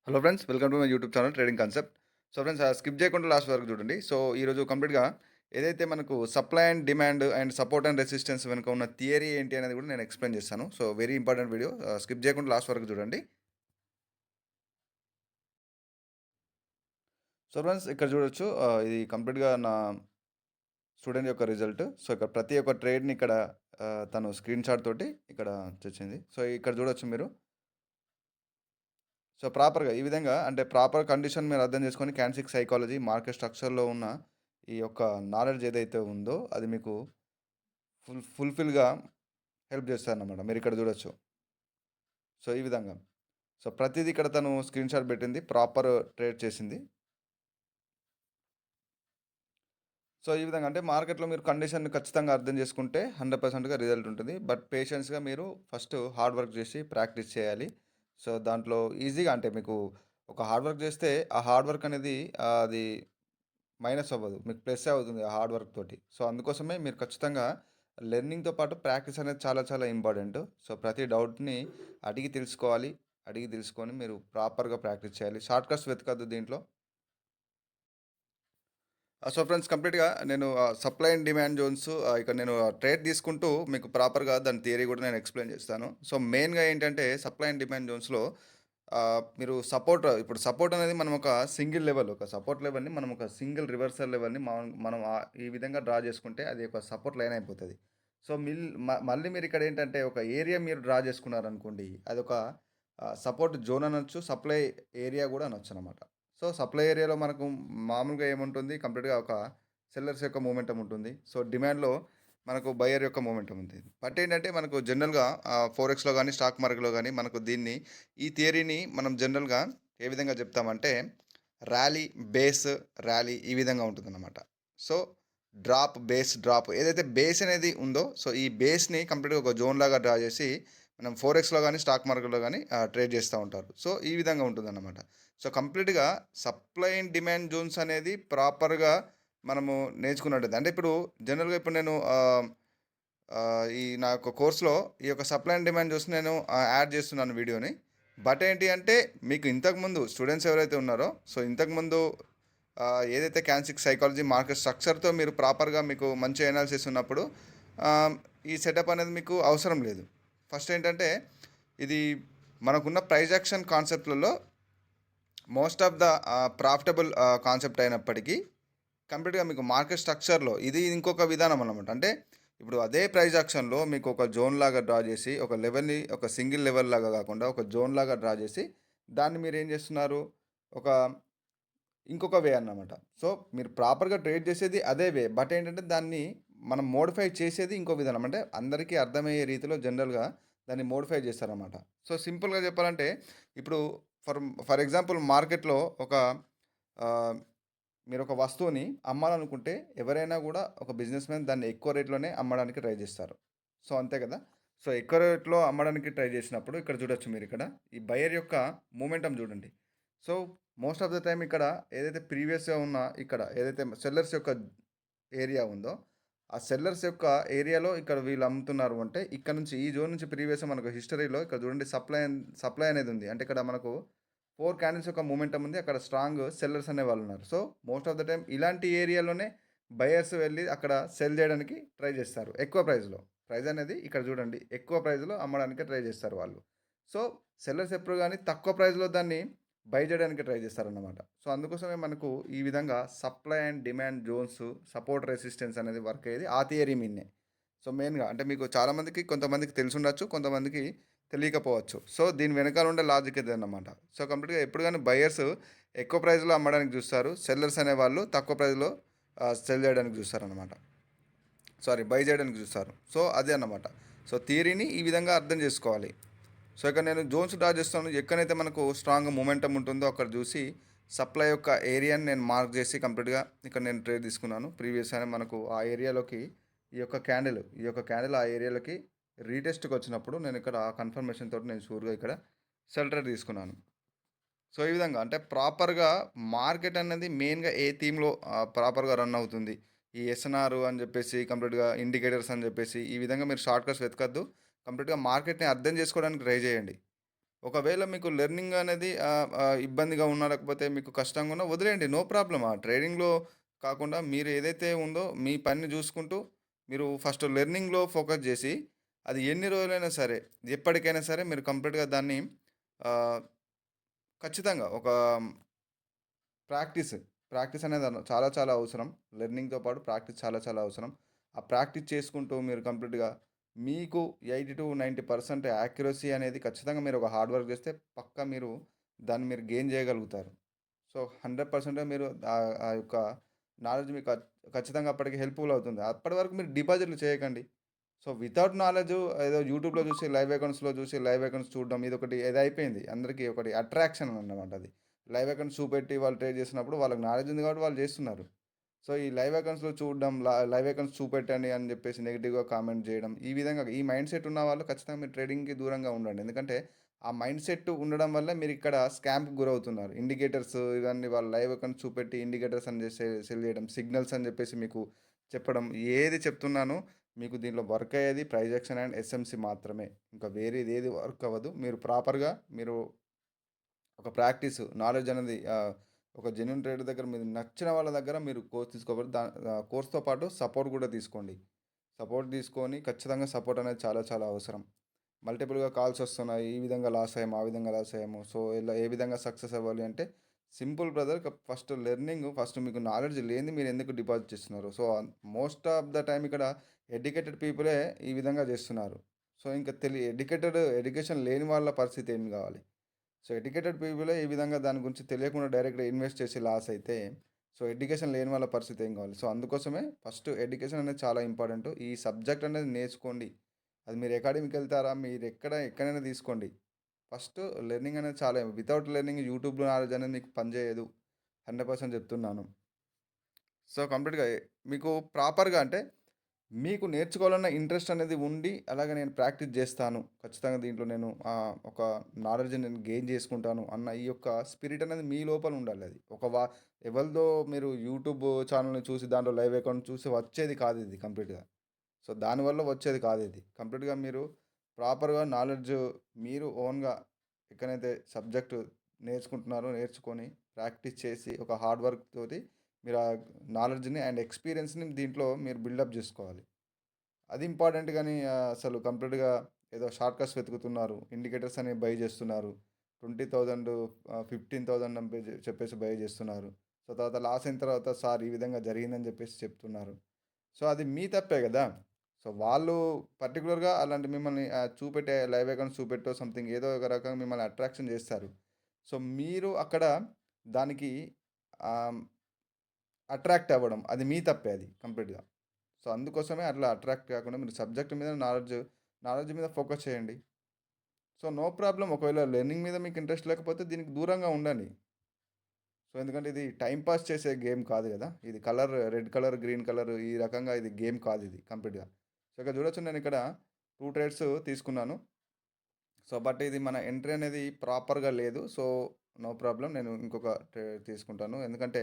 Hello friends, welcome to my YouTube channel trading concept. So friends, skip చేయకుండా last వరకు చూడండి. So ఈరోజు కంప్లీట్‌గా ఏదైతే మనకు supply and demand and support and resistance వెనుక ఉన్న థియరీ ఏంటి అనేది కూడా నేను ఎక్స్‌ప్లెయిన్ చేస్తాను. So very important video. Skip చేయకుండా లాస్ట్ వరకు చూడండి. సో ఫ్రెండ్స్, ఇక్కడ చూడొచ్చు. ఇది కంప్లీట్‌గా నా స్టూడెంట్ యొక్క రిజల్ట్. సో ఇక్కడ ప్రతి ఒక్క ట్రేడ్‌ని ఇక్కడ తను స్క్రీన్‌షాట్ తోటి ఇక్కడ తెచ్చింది. సో ఇక్కడ చూడొచ్చు మీరు. సో ప్రాపర్‌గా ఈ విధంగా అంటే ప్రాపర్ కండిషన్ మీరు అర్థం చేసుకొని క్యాండిల్ సైకాలజీ, మార్కెట్ స్ట్రక్చర్‌లో ఉన్న ఈ యొక్క నాలెడ్జ్ ఏదైతే ఉందో అది మీకు ఫుల్‌ఫిల్‌గా హెల్ప్ చేస్తారన్నమాట. మీరిక్కడ చూడొచ్చు. సో ఈ విధంగా. సో ప్రతీది ఇక్కడ తను స్క్రీన్‌షాట్ పెట్టింది. ప్రాపర్ ట్రేడ్ చేసింది. సో ఈ విధంగా అంటే మార్కెట్‌లో మీరు కండిషన్‌ని ఖచ్చితంగా అర్థం చేసుకుంటే 100%గా రిజల్ట్ ఉంటుంది. బట్ పేషెన్స్‌గా మీరు ఫస్ట్ హార్డ్ వర్క్ చేసి ప్రాక్టీస్ చేయాలి. సో దాంట్లో ఈజీగా అంటే మీకు ఒక హార్డ్ వర్క్ చేస్తే ఆ హార్డ్ వర్క్ అనేది అది మైనస్ అవ్వదు. మీకు ప్లస్సే అవుతుంది ఆ హార్డ్ వర్క్ తోటి. సో అందుకోసమే మీరు ఖచ్చితంగా లెర్నింగ్‌తో పాటు ప్రాక్టీస్ అనేది చాలా చాలా ఇంపార్టెంట్. సో ప్రతి డౌట్‌ని అడిగి తెలుసుకోవాలి. అడిగి తెలుసుకొని మీరు ప్రాపర్‌గా ప్రాక్టీస్ చేయాలి. షార్ట్ కట్స్ వెతకద్దు దీంట్లో. సో ఫ్రెండ్స్, కంప్లీట్‌గా నేను సప్లై అండ్ డిమాండ్ జోన్స్ ఇక్కడ నేను ట్రేడ్ తీసుకుంటూ మీకు ప్రాపర్‌గా దాని థియరీ కూడా నేను ఎక్స్‌ప్లెయిన్ చేస్తాను. సో మెయిన్‌గా ఏంటంటే సప్లై అండ్ డిమాండ్ జోన్స్‌లో మీరు సపోర్ట్ ఇప్పుడు సపోర్ట్ అనేది మనం ఒక సింగిల్ లెవెల్ ఒక సపోర్ట్ లెవెల్‌ని మనం ఒక సింగిల్ రివర్సల్ లెవెల్‌ని మనం ఈ విధంగా డ్రా చేసుకుంటే అది ఒక సపోర్ట్ లైన్ అయిపోతది. సో మళ్ళీ మీరు ఇక్కడ ఏంటంటే ఒక ఏరియా మీరు డ్రా చేసుకున్నారనుకోండి. అదొక సపోర్ట్ జోన్ అనొచ్చు. సప్లై ఏరియా కూడా అనొచ్చనమాట. సో సప్లై ఏరియాలో మనకు మామూలుగా ఏముంటుంది, కంప్లీట్‌గా ఒక సెల్లర్స్ యొక్క మూమెంటం ఉంటుంది. సో డిమాండ్‌లో మనకు బయర్ యొక్క మూమెంటం ఉంది. బట్ ఏంటంటే మనకు జనరల్‌గా ఫోరెక్స్‌లో గానీ, స్టాక్ మార్కెట్‌లో గానీ మనకు ఈ థియరీని మనం జనరల్‌గా ఏ విధంగా చెప్తామంటే ర్యాలీ, బేస్, ర్యాలీ ఈ విధంగా ఉంటుందన్నమాట. సో డ్రాప్, బేస్, డ్రాప్ ఏదైతే బేస్ అనేది ఉందో సో ఈ బేస్‌ని కంప్లీట్‌గా ఒక జోన్ లాగా డ్రా చేసి మనం ఫోరెక్స్‌లో గానీ, స్టాక్ మార్కెట్‌లో గానీ ట్రేడ్ చేస్తా ఉంటారు. సో ఈ విధంగా ఉంటుందన్నమాట. సో కంప్లీట్‌గా సప్లై అండ్ డిమాండ్ జోన్స్ అనేది ప్రాపర్‌గా మనము నేర్చుకున్నట్టయితే అంటే ఇప్పుడు జనరల్‌గా ఇప్పుడు నేను ఈ నా యొక్క కోర్స్‌లో ఈ యొక్క సప్లై అండ్ డిమాండ్ జోన్స్ నేను యాడ్ చేస్తున్నాను వీడియోని. బట్ ఏంటి అంటే మీకు ఇంతకుముందు స్టూడెంట్స్ ఎవరైతే ఉన్నారో సో ఇంతకుముందు ఏదైతే క్యాన్సిక్ సైకాలజీ మార్కెట్ స్ట్రక్చర్తో మీరు ప్రాపర్గా మీకు మంచి ఎనాలిసిస్ ఉన్నప్పుడు ఆహ్, ఈ సెటప్ అనేది మీకు అవసరం లేదు. ఫస్ట్ ఏంటంటే ఇది మనకున్న ప్రైజ్ యాక్షన్ కాన్సెప్ట్‌లలో most of the profitable concept అయినప్పటికీ కంప్లీట్‌గా మీకు మార్కెట్ స్ట్రక్చర్‌లో ఇది ఇంకొక విధానం అన్నమాట. అంటే ఇప్పుడు అదే ప్రైస్ యాక్షన్‌లో మీకు ఒక జోన్ లాగా డ్రా చేసి ఒక లెవెల్‌ని ఒక సింగిల్ లెవెల్ లాగా కాకుండా ఒక జోన్ లాగా డ్రా చేసి దాన్ని మీరేం చేస్తున్నారు ఒక ఇంకొక వే అన్నమాట. సో మీరు ప్రాపర్‌గా ట్రేడ్ చేసేది అదే వే. బట్ ఏంటంటే దాన్ని మనం మోడిఫై చేసేది ఇంకో విధానం. అంటే అందరికీ అర్థమయ్యే రీతిలో జనరల్‌గా దాన్ని మోడిఫై చేస్తారనమాట. సో సింపుల్‌గా చెప్పాలంటే ఇప్పుడు ఫర్ ఫర్ ఎగ్జాంపుల్ మార్కెట్‌లో ఒక ఆహ్, మీరొక వస్తువుని అమ్మాలనుకుంటే ఎవరైనా గూడా ఒక బిజినెస్ మ్యాన్ దాన్ని ఎక్కువ రేట్‌లోనే అమ్మడానికి ట్రై జేస్తారు. సో, అంతే గదా! సో, ఎక్కువ రేట్‌లో అమ్మడానికి ట్రై జేసినప్పుడు ఇక్కడ చూడొచ్చు మీరిక్కడ. ఈ బయర్ యొక్క మూమెంటం జూడండి. So, most of the time ఇక్కడ ఏదైతే ప్రీవియస్‌గా ఉన్న ఇక్కడ ఏదైతే సెల్లర్స్ యొక్క ఏరియా ఉందో, ఆ సెల్లర్స్ యొక్క ఏరియాలో ఇక్కడ వీళ్ళు అమ్ముతున్నారు అంటే, ఇక్కడ నుంచి ఈ జోన్ నుంచి ప్రీవియస్‌గా మనకు హిస్టరీలో ఇక్కడ చూడండి సప్లై అనేది ఉంది. అంటే ఇక్కడ మనకు 4 క్యాండిల్స్ యొక్క మూమెంటం ఉంది. అక్కడ స్ట్రాంగ్ సెల్లర్స్ అనేవాళ్ళు ఉన్నారు. So, most of the time ఇలాంటి ఏరియాలోనే బయర్స్ వెళ్లి అక్కడ సెల్ చేయడానికి ట్రై చేస్తారు. ఎక్కువ ప్రైస్‌లో. ప్రైస్ అనేది ఇక్కడ చూడండి. ఎక్కువ ప్రైస్‌లో అమ్మడానికి ట్రై చేస్తారు వాళ్ళు. సో, సెల్లర్స్ ఎప్పుడు గాని తక్కువ ప్రైస్‌లో దాన్ని బై చేయడానికి ట్రై చేస్తారన్నమాట. సో, అందుకోసమే మనకు ఈ విధంగా supply and demand zones, support resistance అనేది వర్క్ అయ్యేది ఆ థియరీ మీదనే. సో, మెయిన్‌గా అంటే మీకు చాలామందికి కొంతమందికి తెలిసుండొచ్చు. కొంతమందికి తెలియకపోవచ్చు. సో, దీని వెనకాల ఉండే లాజిక్ ఇదన్నమాట. సో, కంప్లీట్‌గా ఎప్పుడు గాని బయర్స్ ఎక్కువ ప్రైస్‌లో అమ్మడానికి చూస్తారు. సెల్లర్స్ అనేవాళ్ళు తక్కువ ప్రైస్‌లో సెల్ చేయడానికి చూస్తారన్నమాట. సారీ, బై చేయడానికి చూస్తారు. సో, అదే అన్నమాట. సో, థియరీని ఈ విధంగా అర్థం చేసుకోవాలి. సో, ఇక్కడ నేను జోన్స్ డ్రా చేస్తాను. ఎక్కడైతే మనకు స్ట్రాంగ్ మొమెంటమ్ ఉంటుందో అక్కడ చూసి సప్లై యొక్క ఏరియాని నేను మార్క్ చేసి కంప్లీట్‌గా ఇక్కడ నేను ట్రేడ్ తీసుకున్నాను. ప్రీవియస్‌గానే మనకు ఆ ఏరియాలోకి ఈ యొక్క క్యాండిల్ ఆ ఏరియాలోకి రీటెస్ట్‌కి వచ్చినప్పుడు నేను ఇక్కడ కన్ఫర్మేషన్ తోటి నేను షూర్‌గా ఇక్కడ సెల్ ట్రేడ్ తీసుకున్నాను. సో, ఈ విధంగా అంటే ప్రాపర్‌గా మార్కెట్ అనేది మెయిన్‌గా ఏ థీమ్‌లో ప్రాపర్‌గా రన్ అవుతుంది. ఈ ఎస్ఎన్ఆర్ అని చెప్పేసి కంప్లీట్‌గా ఇండికేటర్స్ అని చెప్పేసి ఈ విధంగా మీరు షార్ట్ కట్స్ వెతకద్దు. కంప్లీట్‌గా మార్కెట్‌ని అర్థం చేసుకోవడానికి ట్రై చేయండి. ఒకవేళ మీకు లెర్నింగ్ అనేది ఇబ్బందిగా ఉన్నా, లేకపోతే మీకు కష్టంగా ఉన్నా వదిలేయండి. No problem. ఆ ట్రేడింగ్‌లో కాకుండా మీరు ఏదైతే ఉందో మీ పనిని జూసుకుంటూ మీరు ఫస్ట్ లెర్నింగ్‌లో ఫోకస్ జేసి, అది ఎన్ని రోజులైనా సరే, ఎప్పటికైనా సరే మీరు కంప్లీట్‌గా దాన్ని ఆహ్, ఖచ్చితంగా ఒక ప్రాక్టీస్. ప్రాక్టీస్ అనేది చాలా చాలా అవసరం. లెర్నింగ్‌తో పాటు ప్రాక్టీస్ చాలా చాలా అవసరం. ఆ ప్రాక్టీస్ చేసుకుంటూ మీరు కంప్లీట్‌గా మీకు 80-90% యాక్యురసీ అనేది ఖచ్చితంగా మీరు ఒక హార్డ్ వర్క్ చేస్తే పక్కా మీరు దాన్ని మీరు గెయిన్ చేయగలుగుతారు. సో, 100% మీరు ఆ యొక్క నాలెడ్జ్ మీకు ఖచ్చితంగా అప్పటికి హెల్ప్‌ఫుల్ అవుతుంది. అప్పటి వరకు మీరు డిపాజిట్లు చేయకండి. సో, వితౌట్ నాలెడ్జ్ ఏదో యూట్యూబ్‌లో చూసి లైవ్ అకౌంట్స్‌లో చూసి లైవ్ అకౌంట్స్ చూడడం ఇదొకటి ఇదయిపోయింది. అందరికి ఒకటి అట్రాక్షన్ అన్నమాట అది. లైవ్ అకౌంట్స్ చూపెట్టి వాళ్ళు ట్రేడ్ చేసినప్పుడు వాళ్ళకి నాలెడ్జ్ ఉంది కాబట్టి వాళ్ళు చేస్తున్నారు. సో, ఈ లైవ్ అకౌంట్స్‌లో చూడడం, లైవ్ అకౌంట్స్ చూపెట్టండి అని చెప్పేసి నెగెటివ్‌గా కామెంట్ చేయడం. ఈ విధంగా ఈ మైండ్ సెట్ ఉన్న వాళ్ళు ఖచ్చితంగా మీరు ట్రేడింగ్‌కి దూరంగా ఉండండి. ఎందుకంటే ఆ మైండ్ సెట్ ఉండడం వల్ల మీరిక్కడ స్కామ్‌కి గురవుతున్నారు. ఇండికేటర్స్ ఇవన్నీ వాళ్ళు లైవ్ అకౌంట్స్ చూపెట్టి ఇండికేటర్స్ అని సెల్ చేయడం, సిగ్నల్స్ అని చెప్పేసి మీకు చెప్పడం. ఏది చెప్తున్నానో మీకు దీనిలో వర్క్ అయ్యేది ప్రైస్ యాక్షన్ అండ్ ఎస్ఎంసీ మాత్రమే. ఇంకా వేరేది ఏది వర్క్ అవ్వదు. మీరు ప్రాపర్‌గా మీరు ఒక ప్రాక్టీస్ నాలెడ్జ్ అనేది ఒక జెన్యూన్ ట్రేడర్ దగ్గర మీరు నచ్చిన వాళ్ళ దగ్గర మీరు కోర్స్ తీసుకోవాలి. కోర్స్‌తో పాటు సపోర్ట్ కూడా తీసుకోండి. సపోర్ట్ తీసుకొని ఖచ్చితంగా సపోర్ట్ అనేది చాలా చాలా అవసరం. మల్టిపుల్‌గా కాల్స్ వస్తున్నాయి. ఈ విధంగా లాస్ అయ్యాము, ఆ విధంగా లాస్ అయ్యాము. సో, ఇలా ఏ విధంగా సక్సెస్ అవ్వాలి అంటే simple brother. First learning first మీకు నాలెడ్జ్ లేనిది మీరు ఎందుకు డిపాజిట్ చేస్తున్నారు? So, most of the time ఇక్కడ ఎడ్యుకేటెడ్ పీపులే ఈ విధంగా చేస్తున్నారు. సో, ఇంకా ఎడ్యుకేషన్ లేని వాళ్ళ పరిస్థితి ఏం కావాలి? సో, ఎడ్యుకేటెడ్ పీపులే ఈ విధంగా దాని గురించి తెలియకుండా డైరెక్ట్‌గా ఇన్వెస్ట్ చేసి లాస్ అయితే, సో, ఎడ్యుకేషన్ లేని వాళ్ళ పరిస్థితి ఏం కావాలి? సో, అందుకోసమే ఫస్ట్ ఎడ్యుకేషన్ అనేది చాలా ఇంపార్టెంట్. ఈ సబ్జెక్ట్ అనేది నేర్చుకోండి. అది మీరు అకాడమీకెళ్తారా? మీరు ఎక్కడైనా తీసుకోండి. ఫస్ట్ లెర్నింగ్ అనేది చాలా వితౌట్ లెర్నింగ్ యూట్యూబ్‌లో నాలెడ్జ్ అనేది మీకు పనిచేయదు. 100% చెప్తున్నాను. సో, కంప్లీట్‌గా మీకు ప్రాపర్‌గా అంటే మీకు నేర్చుకోవాలన్న ఇంట్రెస్ట్ అనేది ఉండి, అలాగే నేను ప్రాక్టీస్ జేస్తాను. ఖచ్చితంగా దీంట్లో నేను ఒక నాలెడ్జ్ నేను గెయిన్ చేసుకుంటాను అన్న ఈ యొక్క స్పిరిట్ అనేది మీ లోపల ఉండాలది. ఎవరిదో మీరు యూట్యూబ్ ఛానెల్‌ని చూసి దాంట్లో లైవ్ అకౌంట్ చూసి వచ్చేది కాదిది కంప్లీట్‌గా. సో, దానివల్ల వచ్చేది కాదిది. కంప్లీట్‌గా మీరు ప్రాపర్‌గా నాలెడ్జ్ మీరు ఓన్‌గా ఎక్కడైతే సబ్జెక్ట్ నేర్చుకుంటున్నారో నేర్చుకొని, ప్రాక్టీస్ చేసి, ఒక హార్డ్ వర్క్ తోటి మీరు ఆ నాలెడ్జ్‌ని అండ్ ఎక్స్‌పీరియన్స్‌ని దీంట్లో మీరు బిల్డప్ జేసుకోవాలి. అది ఇంపార్టెంట్ గానీ అసలు కంప్లీట్‌గా ఏదో షార్ట్ కట్స్ వెతుకుతున్నారు. ఇండికేటర్స్ అనేవి బై జేస్తున్నారు. 20,000 15,000 అని చెప్పేసి బై జేస్తున్నారు. సో, తర్వాత లాస్ అయిన తర్వాత సార్ ఈ విధంగా జరిగిందని జెప్పేసి చెప్తున్నారు. సో, అది మీ తప్పే గదా! సో, వాళ్ళు పర్టిక్యులర్‌గా అలాంటి మిమ్మల్ని చూపెట్టే లైవ్ అకౌంట్స్ చూపెట్టో సంథింగ్ ఏదో ఒక రకంగా మిమ్మల్ని అట్రాక్షన్ జేస్తారు. సో, మీరు అక్కడ దానికి ఆహ్, అట్రాక్ట్ అవ్వడం అది మీ తప్పే అది కంప్లీట్‌గా. సో, అందుకోసమే అట్లా అట్రాక్ట్ కాకుండా మీరు సబ్జెక్ట్ మీద నాలెడ్జ్ మీద ఫోకస్ చేయండి. సో, నో ప్రాబ్లమ్ ఒకవేళ లెర్నింగ్ మీద మీకు ఇంట్రెస్ట్ లేకపోతే దీనికి దూరంగా ఉండండి. సో, ఎందుకంటే ఇది టైమ్ పాస్ చేసే గేమ్ కాదు గదా! ఇది రెడ్ కలర్, గ్రీన్ కలర్ ఈ రకంగా ఇది గేమ్ కాదిది కంప్లీట్‌గా. సో, ఇక్కడ చూడొచ్చు నేనిక్కడ 2 ట్రేడ్స్ తీసుకున్నాను. సో, బట్ ఇది మన ఎంట్రీ అనేది ప్రాపర్‌గా లేదు. సో, నో ప్రాబ్లమ్ నేను ఇంకొక ట్రేడ్ తీసుకుంటాను. ఎందుకంటే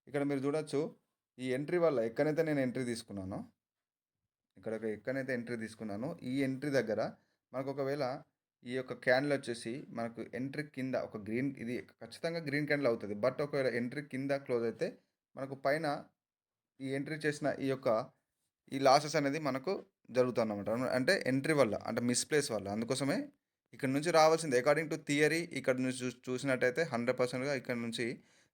ఇక్కడ మీరు చూడొచ్చు ఈ ఎంట్రీ వల్ల ఎక్కడైతే నేను ఎంట్రీ తీసుకున్నానో ఎక్కడైతే ఎంట్రీ తీసుకున్నానో, ఈ ఎంట్రీ దగ్గర మనకొకవేళ ఈ యొక్క క్యాండిల్ వచ్చేసి మనకు ఎంట్రీ కింద ఒక గ్రీన్ ఇది ఖచ్చితంగా గ్రీన్ క్యాండిల్ అవుతది. బట్ ఒకవేళ ఎంట్రీ కింద క్లోజ్ అయితే మనకు పైన ఈ ఎంట్రీ చేసిన ఈ లాసెస్ అనేది మనకు జరుగుతాయన్నమాట. అంటే ఎంట్రీ వల్ల అంటే మిస్‌ప్లేస్ వల్ల. అందుకోసమే ఇక్కడ నుంచి రావాల్సింది అకార్డింగ్ టు థియరీ ఇక్కడ నుంచి చూసినట్టయితే 100%గా ఇక్కడ నుంచి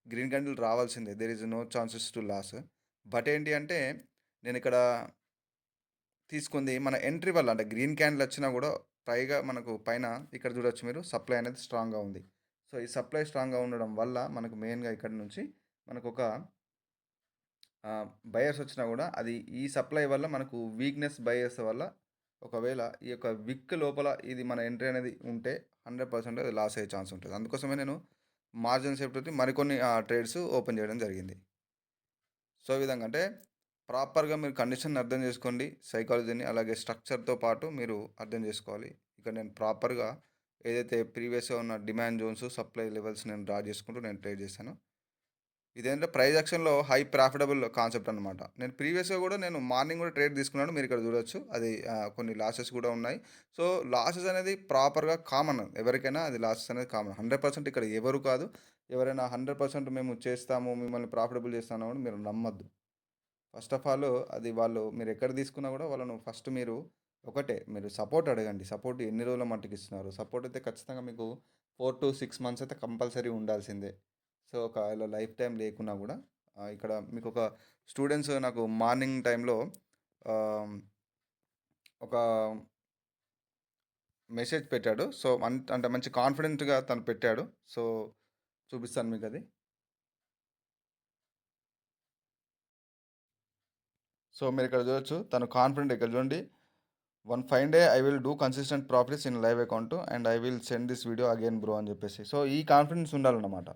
గ్రీన్ క్యాండిల్ రావాల్సిందే. There is no chances to loss. But ఏంటి అంటే నేనిక్కడ తీసుకుంది మన ఎంట్రీ వల్ల అంటే గ్రీన్ క్యాండిల్ వచ్చినా కూడా పైగా మనకు పైన ఇక్కడ చూడొచ్చు మీరు సప్లై అనేది స్ట్రాంగ్‌గా ఉంది. సో, ఈ సప్లై స్ట్రాంగ్‌గా ఉండడం వల్ల మనకు మెయిన్‌గా ఇక్కడ నుంచి మనకొక బయర్స్ వచ్చినా కూడా అది ఈ సప్లై వల్ల మనకు వీక్‌నెస్ బయర్స్ వల్ల ఒకవేళ ఈ యొక్క విక్ లోపల ఇది మన ఎంట్రీ అనేది ఉంటే 100% అది లాస్ అయ్యే ఛాన్స్ ఉంటది. అందుకోసమే నేను మార్జిన్ సేఫ్టీతోటి మరికొన్ని ట్రేడ్స్ ఓపెన్ చేయడం జరిగింది. సో, ఈ విధంగా అంటే ప్రాపర్‌గా మీరు కండిషన్‌ని అర్థం చేసుకోండి. సైకాలజీని అలాగే స్ట్రక్చర్‌తో పాటు మీరు అర్థం చేసుకోవాలి. ఇక్కడ నేను ప్రాపర్‌గా ఏదైతే ప్రీవియస్‌గా ఉన్న డిమాండ్ జోన్స్, సప్లై లెవెల్స్ నేను డ్రా చేసుకుంటూ నేను ట్రేడ్ చేశాను. ఇదేంటంటే ప్రైస్ యాక్షన్‌లో హై ప్రాఫిటబుల్ కాన్సెప్ట్ అనమాట. నేను ప్రీవియస్‌గా గూడా నేను మార్నింగ్ గూడా ట్రేడ్ తీసుకున్నాను. మీరిక్కడ చూడొచ్చు. అది కొన్ని లాసెస్ గూడా ఉన్నాయి. సో, లాసెస్ అనేది ప్రాపర్‌గా కామన్. ఎవరికైనా అది లాసెస్ అనేది కామన్. 100% ఇక్కడ ఎవరు కాదు. ఎవరైనా 100% మేము చేస్తాము, మిమ్మల్ని ప్రాఫిటబుల్ చేస్తాము అని మీరు నమ్మొద్దు. ఫస్ట్ ఆఫ్ ఆల్ అది వాళ్ళు మీరెక్కడ తీసుకున్నా గూడా వాళ్ళను ఫస్ట్ మీరు ఒకటే మీరు సపోర్ట్ అడగండి. సపోర్ట్ ఎన్ని రోజుల మట్టుకు ఇస్తున్నారు? సపోర్ట్ అయితే ఖచ్చితంగా మీకు 4-6 మంత్స్ అయితే కంపల్సరీ ఉండాల్సిందే. సో, ఒకవేళ లైఫ్ టైమ్ లేకున్నా గూడా ఇక్కడ మీకొక స్టూడెంట్స్ నాకు మార్నింగ్ టైమ్‌లో ఆహ్, ఒక మెసేజ్ పెట్టాడు. సో, అంటే మంచి కాన్ఫిడెంట్‌గా తను పెట్టాడు. సో, చూపిస్తాను మీకది. సో, మీరిక్కడ చూడొచ్చు. తను కాన్ఫిడెంట్ ఇక్కడ చూడండి. One fine day I will do consistent profits in live account and I will send this video again bro అని చెప్పేసి. సో, ఈ కాన్ఫిడెన్స్ ఉండాలన్నమాట.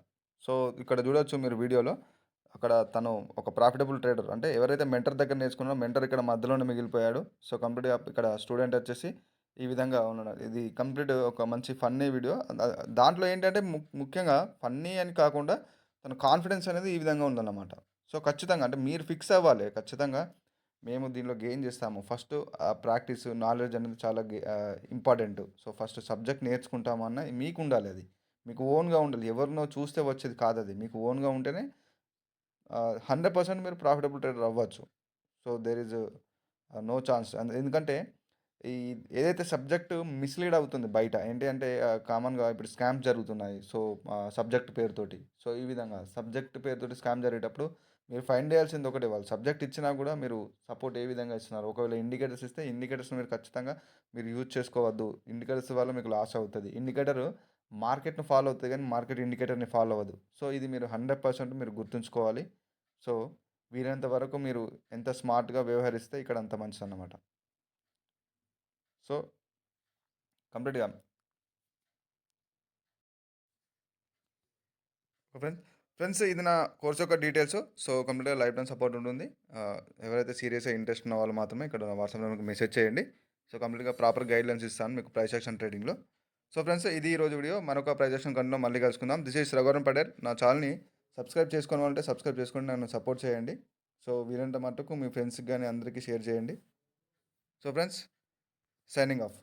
సో, ఇక్కడ చూడొచ్చు మీరు వీడియోలో. అక్కడ తను ఒక ప్రాఫిటబుల్ ట్రేడర్. అంటే ఎవరైతే మెంటర్ దగ్గర నేర్చుకున్నారో మెంటర్ ఇక్కడ మధ్యలోనే మిగిలిపోయాడు. సో, కంప్లీట్‌గా ఇక్కడ స్టూడెంట్ వచ్చేసి ఈ విధంగా ఉన్నాడు. ఇది కంప్లీట్ ఒక మంచి ఫన్నీ వీడియో. దాంట్లో ఏంటంటే ముఖ్యంగా ఫన్నీ అని కాకుండా తన కాన్ఫిడెన్స్ అనేది ఈ విధంగా ఉందన్నమాట. సో, ఖచ్చితంగా అంటే మీరు ఫిక్స్ అవ్వాలి. ఖచ్చితంగా మేము దీనిలో గెయిన్ చేస్తాము. ఫస్ట్ ప్రాక్టీస్, నాలెడ్జ్ అనేది చాలా ఇంపార్టెంట్. సో, ఫస్ట్ సబ్జెక్ట్ నేర్చుకుంటామన్న మీకుండాలి అది. మీకు ఓన్‌గా ఉండాలి. ఎవరినో చూస్తే వచ్చేది కాదది. మీకు ఓన్‌గా ఉంటేనే 100% మీరు ప్రాఫిటబుల్ ట్రేడర్ అవ్వచ్చు. So, there is no chance. ఎందుకంటే ఈ ఏదైతే సబ్జెక్ట్ మిస్‌లీడ్ అవుతుంది బయట. ఏంటి అంటే కామన్‌గా ఇప్పుడు స్కామ్స్ జరుగుతున్నాయి. సో, సబ్జెక్ట్ పేరుతోటి. సో, ఈ విధంగా సబ్జెక్ట్ పేరుతోటి స్కామ్ జరిగేటప్పుడు మీరు ఫైండ్ చేయాల్సింది ఒకటే. వాళ్ళు సబ్జెక్ట్ ఇచ్చినా కూడా మీరు సపోర్ట్ ఏ విధంగా ఇస్తున్నారు. ఒకవేళ ఇండికేటర్స్ ఇస్తే ఇండికేటర్స్‌ని మీరు ఖచ్చితంగా మీరు యూజ్ చేసుకోవద్దు. ఇండికేటర్స్ వల్ల మీకు లాస్ అవుతది. ఇండికేటర్ మార్కెట్‌ని ఫాలో అవుతది కానీ మార్కెట్ ఇండికేటర్‌ని ఫాలో అవ్వదు. సో, ఇది మీరు 100% మీరు గుర్తుంచుకోవాలి. సో, వీలైనంత వరకు మీరు ఎంత స్మార్ట్‌గా వ్యవహరిస్తే ఇక్కడ అంత మంచిదన్నమాట. సో, కంప్లీట్‌గా ఫ్రెండ్స్ ఫ్రెండ్స్ ఇది నా కోర్స్ యొక్క డీటెయిల్స్. సో, కంప్లీట్‌గా లైఫ్ టైమ్ సపోర్ట్ ఉంటుంది. ఎవరైతే సీరియస్‌గా ఇంట్రెస్ట్ ఉన్న వాళ్ళు మాత్రమే ఇక్కడ వాట్సాప్‌లో మీకు మెసేజ్ చేయండి. సో, కంప్లీట్‌గా ప్రాపర్ గైడ్‌లైన్స్ ఇస్తాను మీకు ప్రైస్ యాక్షన్ ట్రేడింగ్‌లో. సో, ఫ్రెండ్స్ ఇది ఈరోజు వీడియో. మరొక ప్రైస్ యాక్షన్ కంటెంట్‌లో మళ్ళీ కలుసుకుందాం. This is Raghuvaran Patel. నా ఛానెల్‌ని సబ్స్క్రైబ్ చేసుకోని వాళ్ళంటే సబ్స్క్రైబ్ చేసుకోండి. నన్ను సపోర్ట్ చేయండి. సో, వీలైనంత మట్టుకు మీ ఫ్రెండ్స్‌కి గాని అందరికీ షేర్ చేయండి. So, friends signing off.